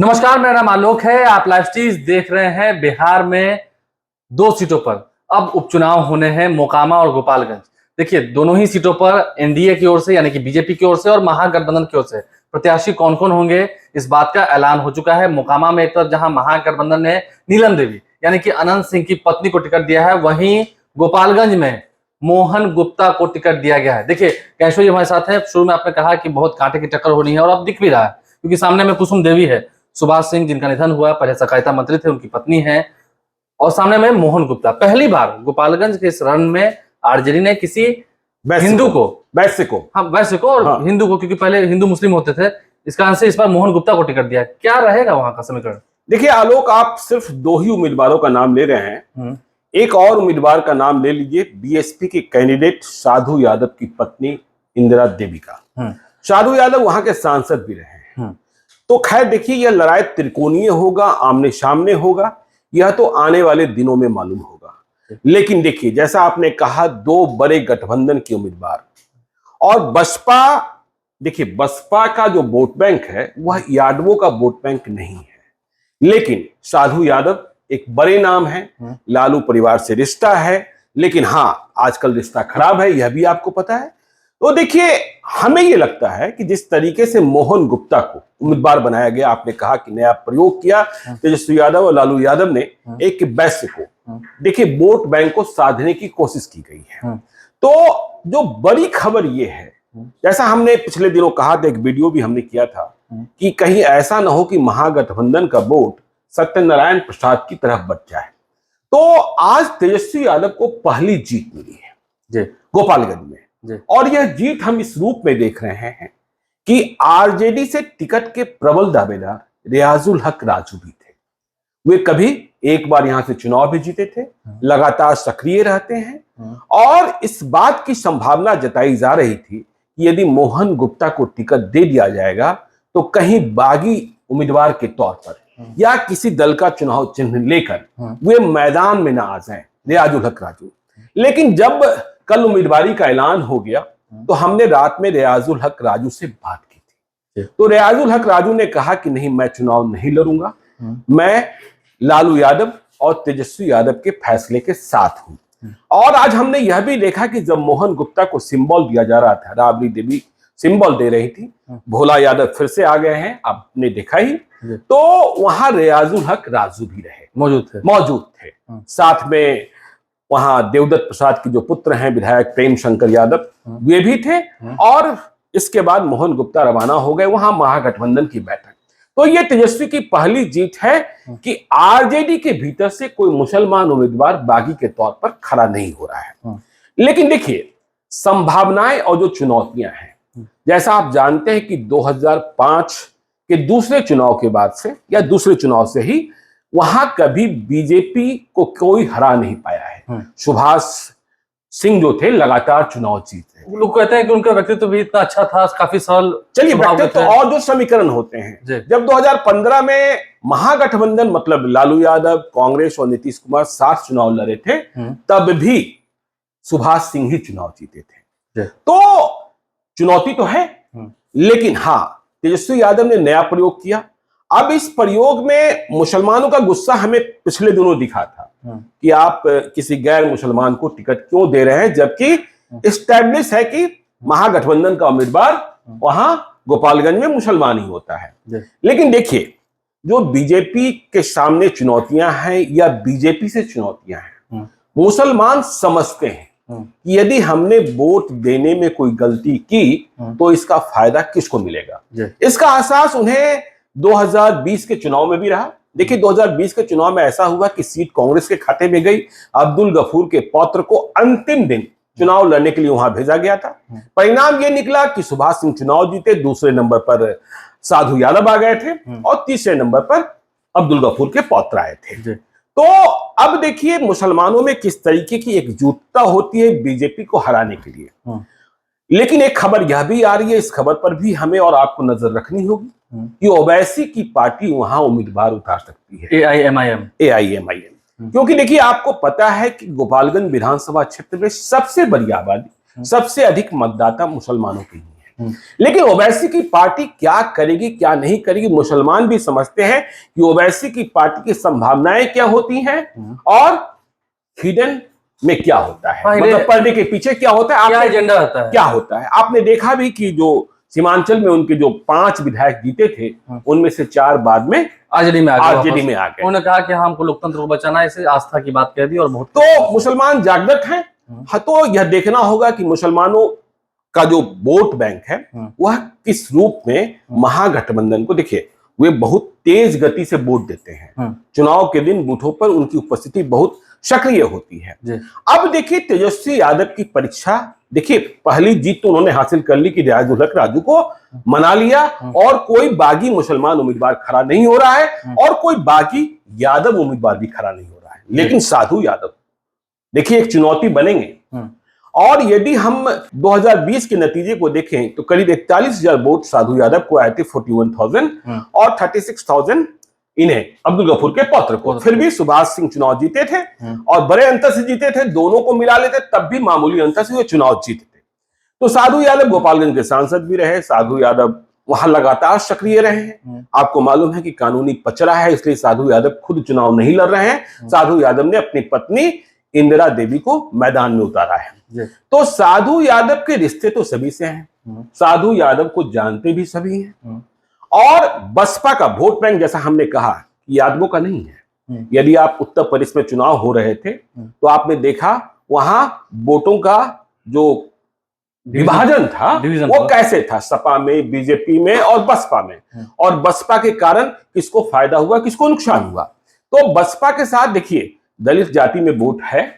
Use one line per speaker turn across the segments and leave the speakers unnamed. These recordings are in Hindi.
नमस्कार, मेरा नाम आलोक है। आप लाइव स्ट्रीज देख रहे हैं। बिहार में 2 सीटों पर अब उपचुनाव होने हैं, मोकामा और गोपालगंज। देखिए, दोनों ही सीटों पर एनडीए की ओर से यानी कि बीजेपी की ओर से और महागठबंधन की ओर से प्रत्याशी कौन कौन होंगे, इस बात का ऐलान हो चुका है। मोकामा में एक तरफ जहां महागठबंधन ने नीलम देवी यानी कि अनंत सिंह की पत्नी को टिकट दिया है, वहीं गोपालगंज में मोहन गुप्ता को टिकट दिया गया है। देखिए, कैशो जी हमारे साथ है। शुरू में आपने कहा कि बहुत कांटे की टक्कर होनी है और अब दिख भी रहा है, क्योंकि सामने में कुसुम देवी है, सुभाष सिंह जिनका निधन हुआ, पहले सहकारिता मंत्री थे, उनकी पत्नी है, और सामने में मोहन गुप्ता। पहली बार गोपालगंज के इस रण में आरजेडी ने किसी हिंदू को, वैश्य को और
हाँ।
हिंदू को, क्योंकि पहले हिंदू मुस्लिम होते थे, इस कारण से इस बार मोहन गुप्ता को टिकट दिया। क्या रहेगा वहां का समीकरण?
देखिए आलोक, आप सिर्फ 2 ही उम्मीदवारों का नाम ले रहे हैं। एक और उम्मीदवार का नाम ले लीजिए, बीएसपी के कैंडिडेट साधु यादव की पत्नी इंदिरा देवी का। साधु यादव वहां के सांसद भी रहे हैं। तो खैर देखिए, यह लड़ाई त्रिकोणीय होगा, आमने सामने होगा, यह तो आने वाले दिनों में मालूम होगा। लेकिन देखिए, जैसा आपने कहा, 2 बड़े गठबंधन के उम्मीदवार और बसपा। देखिए, बसपा का जो वोट बैंक है वह यादवों का वोट बैंक नहीं है, लेकिन साधु यादव एक बड़े नाम है, लालू परिवार से रिश्ता है। लेकिन हाँ, आजकल रिश्ता खराब है, यह भी आपको पता है। तो देखिए, हमें यह लगता है कि जिस तरीके से मोहन गुप्ता को उम्मीदवार बनाया गया, आपने कहा कि नया प्रयोग किया तेजस्वी यादव और लालू यादव ने, एक वैश्य को देखिए वोट बैंक को साधने की कोशिश की गई है। तो जो बड़ी खबर यह है, जैसा हमने पिछले दिनों कहा था, एक वीडियो भी हमने किया था, कि कहीं ऐसा ना हो कि महागठबंधन का वोट सत्यनारायण प्रसाद की तरफ बच जाए। तो आज तेजस्वी यादव को पहली जीत मिली है गोपालगंज में, और यह जीत हम इस रूप में देख रहे हैं कि आरजेडी से टिकट के प्रबल दावेदार रियाजुल हक राजू भी थे। वे कभी एक बार यहां से चुनाव भी जीते थे, लगातार सक्रिय रहते हैं, और इस बात की संभावना जताई जा रही थी कि यदि मोहन गुप्ता को टिकट दे दिया जाएगा तो कहीं बागी उम्मीदवार के तौर पर या किसी दल का चुनाव चिन्ह लेकर वे मैदान में ना आ जाएं रियाजुल हक राजू। लेकिन जब कल उम्मीदवारी का ऐलान हो गया तो हमने रात में रियाजुल हक राजू से बात की थी। तो रियाजुल हक राजू ने कहा कि नहीं, मैं चुनाव नहीं लड़ूंगा, मैं लालू यादव और तेजस्वी यादव के फैसले के साथ हूं। और आज हमने यह भी देखा कि जब मोहन गुप्ता को सिंबल दिया जा रहा था, राबड़ी देवी सिंबल दे रही थी, भोला यादव फिर से आ गए हैं, आपने देखा ही, तो वहां रियाजुल हक राजू भी रहे, मौजूद थे। साथ में वहां देवदत्त प्रसाद की जो पुत्र हैं विधायक प्रेम शंकर यादव, वे भी थे। और इसके बाद मोहन गुप्ता रवाना हो गए वहां महागठबंधन की बैठक। तो ये तेजस्वी की पहली जीत है कि आरजेडी के भीतर से कोई मुसलमान उम्मीदवार बागी के तौर पर खड़ा नहीं हो रहा है। लेकिन देखिए, संभावनाएं और जो चुनौतियां हैं, जैसा आप जानते हैं कि 2005 के दूसरे चुनाव के बाद से या दूसरे चुनाव से ही वहां कभी बीजेपी को कोई हरा नहीं पाया है। सुभाष सिंह जो थे लगातार चुनाव जीते।
लोग कहते हैं कि उनका व्यक्तित्व भी इतना अच्छा था, काफी सरल।
चलिए, व्यक्तित्व और जो समीकरण होते हैं, जब 2015 में महागठबंधन मतलब लालू यादव, कांग्रेस और नीतीश कुमार साथ चुनाव लड़े थे, तब भी सुभाष सिंह ही चुनाव जीते थे। तो चुनौती तो है, लेकिन हाँ, तेजस्वी यादव ने नया प्रयोग किया। अब इस प्रयोग में मुसलमानों का गुस्सा हमें पिछले दिनों दिखा था कि आप किसी गैर मुसलमान को टिकट क्यों दे रहे हैं, जबकि एस्टैब्लिश है कि महागठबंधन का उम्मीदवार वहां गोपालगंज में मुसलमान ही होता है। लेकिन देखिए, जो बीजेपी के सामने चुनौतियां हैं या बीजेपी से चुनौतियां हैं, मुसलमान समझते हैं कि यदि हमने वोट देने में कोई गलती की तो इसका फायदा किसको मिलेगा। इसका एहसास उन्हें 2020 के चुनाव में भी रहा। देखिए, 2020 के चुनाव में ऐसा हुआ कि सीट कांग्रेस के खाते में गई। अब्दुल गफूर के पौत्र को अंतिम दिन चुनाव लड़ने के लिए वहां भेजा गया था। परिणाम यह निकला कि सुभाष सिंह चुनाव जीते, दूसरे नंबर पर साधु यादव आ गए थे और तीसरे नंबर पर अब्दुल गफूर के पौत्र आए थे। तो अब देखिए, मुसलमानों में किस तरीके की एकजुटता होती है बीजेपी को हराने के लिए। लेकिन एक खबर यह भी आ रही है, इस खबर पर भी हमें और आपको नजर रखनी होगी कि ओवैसी की पार्टी वहां उम्मीदवार उतार सकती है, एआईएमआईएम। क्योंकि देखिए, आपको पता है कि गोपालगंज विधानसभा क्षेत्र में सबसे बड़ी आबादी, सबसे अधिक मतदाता मुसलमानों की ही है। लेकिन ओवैसी की पार्टी क्या करेगी क्या नहीं करेगी, मुसलमान भी समझते हैं कि ओवैसी की पार्टी की संभावनाएं क्या होती हैं और हिडन में क्या होता है, मतलब पर्दे के पीछे क्या होता है,
क्या एजेंडा होता है,
क्या होता है। आपने देखा भी कि जो सीमांचल में उनके जो 5 विधायक जीते थे उनमें से 4 बाद में
आरजेडी में आ
गए।
उन्होंने कहा कि हमको लोकतंत्र को बचाना है, इसे आस्था की बात कह दी और बहुत
तो मुसलमान जागृत हैं। तो यह देखना होगा कि मुसलमानों का जो वोट बैंक है वह किस रूप में महागठबंधन को, देखिए वे बहुत तेज गति से वोट देते हैं, चुनाव के दिन बूथों पर उनकी उपस्थिति बहुत सक्रिय होती है। अब देखिए तेजस्वी यादव की परीक्षा, देखिए पहली जीत तो उन्होंने हासिल कर ली कि रियाजुल हक राजू को मना लिया और कोई बागी मुसलमान उम्मीदवार खड़ा नहीं हो रहा है और कोई बागी यादव उम्मीदवार भी खड़ा नहीं हो रहा है। लेकिन साधु यादव देखिए एक चुनौती बनेंगे और यदि हम 2020 के नतीजे को देखें तो करीब 41,000 वोट साधु यादव को आए थे, 41,000 और 36,000 इन्हें अब्दुल गफूर के पौत्र को। फिर भी सुभाष सिंह चुनाव जीते थे और बड़े अंतर से जीते थे, दोनों को मिला लेते तब भी मामूली अंतर से वो चुनाव जीते थे। तो साधु यादव गोपालगंज के सांसद भी रहे, साधु यादव वहां लगातार सक्रिय रहे हैं। आपको मालूम है कि कानूनी पचड़ा है, इसलिए साधु यादव खुद चुनाव नहीं लड़ रहे हैं। साधु यादव ने अपनी पत्नी इंदिरा देवी को मैदान में उतारा है। तो साधु यादव के रिश्ते तो सभी से हैं, साधु यादव को जानते भी सभी हैं और बसपा का वोट बैंक जैसा हमने कहा यादवों का नहीं है। यदि आप उत्तर प्रदेश में चुनाव हो रहे थे तो आपने देखा वहां वोटों का जो विभाजन था वो कैसे था, सपा में, बीजेपी में और बसपा में, और बसपा के कारण किसको फायदा हुआ किसको नुकसान हुआ। तो बसपा के साथ देखिए दलित जाति में वोट है,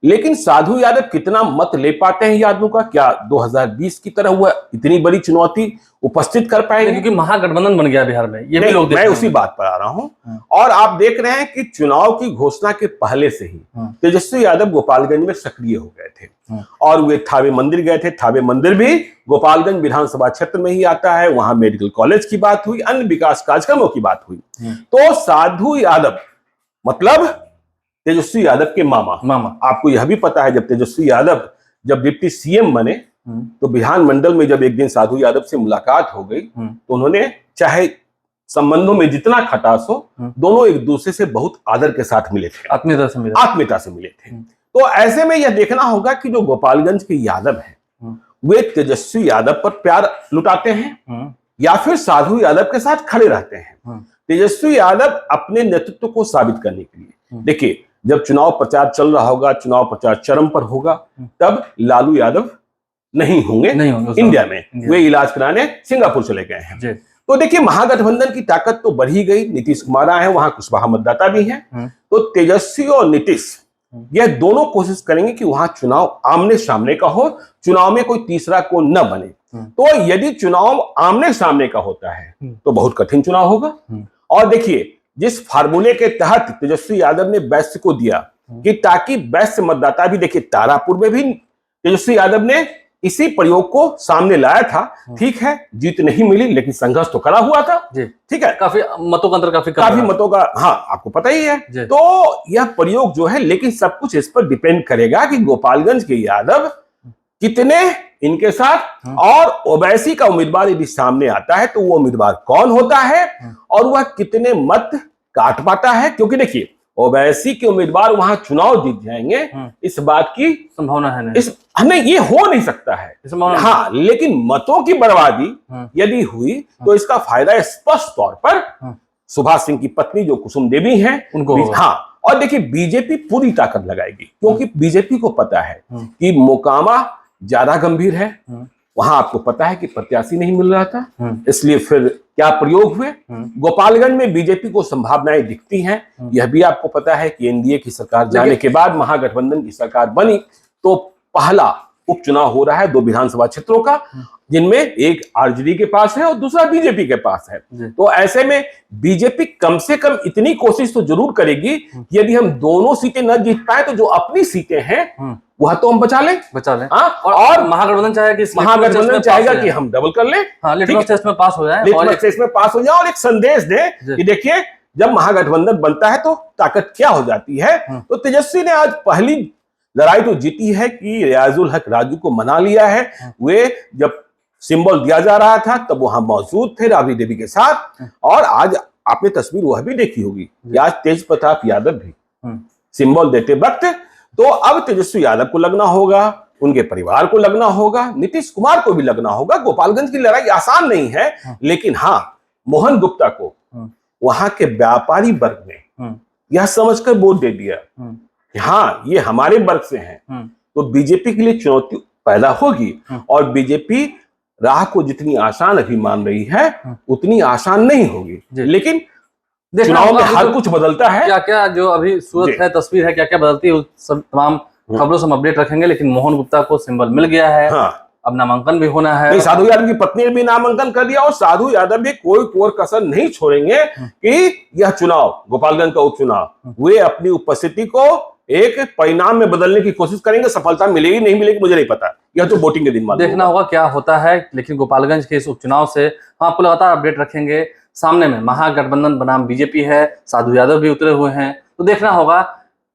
लेकिन साधु यादव कितना मत ले पाते हैं यादवों का, क्या 2020 की तरह हुआ इतनी बड़ी चुनौती उपस्थित कर पाएंगे,
क्योंकि महागठबंधन बन गया बिहार में, ये भी लोग
मैं उसी बात पर आ रहा हूं। और आप देख रहे हैं कि चुनाव की घोषणा के पहले से ही तेजस्वी यादव गोपालगंज में सक्रिय हो गए थे और वे थावे मंदिर गए थे। थावे मंदिर भी गोपालगंज विधानसभा क्षेत्र में ही आता है, वहां मेडिकल कॉलेज की बात हुई, अन्य विकास कार्यक्रमों की बात हुई। तो साधु यादव मतलब तेजस्वी यादव के मामा। आपको यह भी पता है जब तेजस्वी यादव जब डिप्टी सीएम बने तो विधानमंडल में जब एक दिन साधु यादव से मुलाकात हो गई तो उन्होंने, चाहे संबंधों में जितना खटास हो, दोनों एक दूसरे से बहुत आदर के साथ मिले थे, आत्मीयता से मिले थे। तो ऐसे में यह देखना होगा कि जो गोपालगंज के यादव हैं वे तेजस्वी यादव पर प्यार लुटाते हैं या फिर साधु यादव के साथ खड़े रहते हैं। तेजस्वी यादव अपने नेतृत्व को साबित करने के लिए, देखिए जब चुनाव प्रचार चल रहा होगा, चुनाव प्रचार चरम पर होगा, तब लालू यादव नहीं होंगे इंडिया में, वे इलाज कराने सिंगापुर चले गए हैं। तो देखिए महागठबंधन की ताकत तो बढ़ ही गई, नीतीश कुमार आए हैं, वहां कुशवाहा मतदाता भी हैं। तो तेजस्वी और नीतीश यह दोनों कोशिश करेंगे कि वहां चुनाव आमने सामने का हो, चुनाव में कोई तीसरा को न बने। तो यदि चुनाव आमने सामने का होता है तो बहुत कठिन चुनाव होगा। और देखिए जिस फार्मूले के तहत तेजस्वी यादव ने वैश्य को दिया कि ताकि वैश्य मतदाता भी, देखिए तारापुर में भी तेजस्वी यादव ने इसी प्रयोग को सामने लाया था। ठीक है जीत नहीं मिली लेकिन संघर्ष तो करा हुआ था, ठीक है,
काफी मतों का अंतर,
काफी मतों का, हाँ आपको पता ही है। तो यह प्रयोग जो है, लेकिन सब कुछ इस पर डिपेंड करेगा कि गोपालगंज के यादव कितने इनके साथ, और ओवैसी का उम्मीदवार यदि सामने आता है तो वो उम्मीदवार कौन होता है और वह कितने मत काट पाता है। क्योंकि देखिए ओवैसी के उम्मीदवार वहां चुनाव जीत जाएंगे इस बात की संभावना है नहीं, ये हो नहीं सकता है, हाँ, लेकिन मतों की बर्बादी यदि हुई तो इसका फायदा स्पष्ट तौर पर सुभाष सिंह की पत्नी जो कुसुम देवी हैं उनको, हाँ। और देखिए बीजेपी पूरी ताकत लगाएगी क्योंकि बीजेपी को पता है कि मोकामा ज्यादा गंभीर है, वहां आपको पता है कि प्रत्याशी नहीं मिल रहा था, इसलिए फिर क्या प्रयोग हुए। गोपालगंज में बीजेपी को संभावनाएं दिखती हैं, यह भी आपको पता है कि एनडीए की सरकार जाने के बाद महागठबंधन की सरकार बनी तो पहला उपचुनाव हो रहा है 2 विधानसभा क्षेत्रों का, जिनमें एक आरजेडी के पास है और दूसरा बीजेपी के पास है। तो ऐसे में बीजेपी कम से कम इतनी कोशिश तो जरूर करेगी कि यदि हम दोनों सीटें न जीत पाए तो जो अपनी सीटें हैं वह तो हम बचा लें। और महागठबंधन चाहेगा कि हम डबल कर लें, लिटमस टेस्ट में पास हो जाए और एक संदेश दे कि देखिए जब महागठबंधन बनता है तो ताकत क्या हो जाती है। तो तेजस्वी ने आज पहली लड़ाई तो जीती है कि रियाजुल हक राजू को मना लिया है। वे जब सिंबल दिया जा रहा था तब वहां मौजूद थे राबड़ी देवी के साथ। और आज आपने तस्वीर वह भी देखी होगी कि आज तेज प्रताप यादव भी सिंबल देते वक्त, तो अब तेजस्वी यादव को लगना होगा, उनके परिवार को लगना होगा, नीतीश कुमार को भी लगना होगा। गोपालगंज की लड़ाई आसान नहीं है, लेकिन हाँ, मोहन गुप्ता को वहां के व्यापारी वर्ग ने यह समझकर वोट दे दिया कि हाँ ये हमारे वर्ग से हैं, तो बीजेपी के लिए चुनौती पैदा होगी। और बीजेपी राह को जितनी आसान अभी मान रही है उतनी आसान नहीं होगी, लेकिन चुनाव में हर कुछ बदलता है।
क्या क्या जो अभी सूरत है, तस्वीर है, क्या क्या बदलती है, सब तमाम खबरों से हम अपडेट रखेंगे। लेकिन मोहन गुप्ता को सिंबल मिल गया है, अब नामांकन भी होना है।
साधु यादव की पत्नी ने भी नामांकन कर दिया और साधु यादव भी कोई कोर कसर नहीं छोड़ेंगे कि यह चुनाव, गोपालगंज का उपचुनाव, वे अपनी उपस्थिति को एक परिणाम में बदलने की कोशिश करेंगे। सफलता मिलेगी नहीं मिलेगी मुझे नहीं पता, यह तो वोटिंग के दिन
देखना होगा क्या होता है। लेकिन गोपालगंज के इस उपचुनाव से हम आपको लगातार अपडेट रखेंगे। सामने में महागठबंधन बनाम बीजेपी है, साधु यादव भी उतरे हुए हैं, तो देखना होगा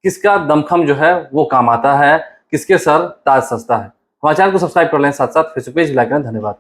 किसका दमखम जो है वो काम आता है, किसके सर ताज सजता है। हमारे चैनल को सब्सक्राइब कर लें, साथ साथ फेसबुक पेज लाइक करें। धन्यवाद।